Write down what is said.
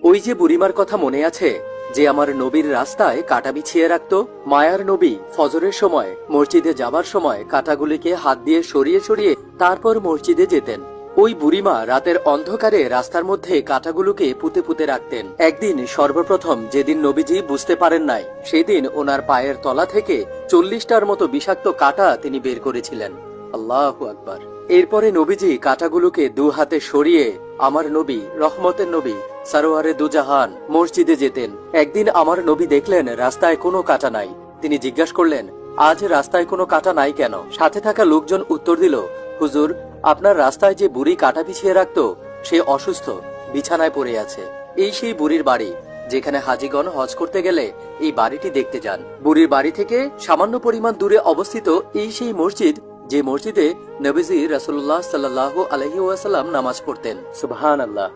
ওই যে বুড়িমার কথা মনে আছে, যে আমার নবীর রাস্তায় কাঁটা বিছিয়ে রাখত? মায়ার নবী ফজরের সময় মসজিদে যাবার সময় কাঁটাগুলিকে হাত দিয়ে সরিয়ে সরিয়ে তারপর মসজিদে যেতেন। ওই বুড়িমা রাতের অন্ধকারে রাস্তার মধ্যে কাঁটাগুলোকে পুঁতে পুঁতে রাখতেন। একদিন সর্বপ্রথম যেদিন নবীজি বুঝতে পারেন নাই, সেদিন ওনার পায়ের তলা থেকে 40টার মতো বিষাক্ত কাঁটা তিনি বের করেছিলেন। আল্লাহু আকবার। এরপরে নবীজি কাঁটাগুলোকে দু হাতে সরিয়ে আমার নবী, রহমতের নবী, সারোয়ারে দুজাহান মসজিদে যেতেন। একদিন আমার নবী দেখলেন রাস্তায় কোনো কাঁটা নাই। তিনি জিজ্ঞাসা করলেন, আজ রাস্তায় কোনো কাঁটা নাই কেন? সাথে থাকা লোকজন উত্তর দিল, হুজুর, আপনার রাস্তায় যে বুড়ি কাঁটা বিছিয়ে রাখতো সে অসুস্থ, বিছানায় পড়ে আছে। এই সেই বুড়ির বাড়ি, যেখানে হাজিগণ হজ করতে গেলে এই বাড়িটি দেখতে যান। বুড়ির বাড়ি থেকে সামান্য পরিমাণ দূরে অবস্থিত এই সেই মসজিদ, যে মসজিদে নবীজি রাসূলুল্লাহ সাল্লাল্লাহু আলাইহি ওয়াসাল্লাম নামাজ পড়তেন। সুবহানাল্লাহ।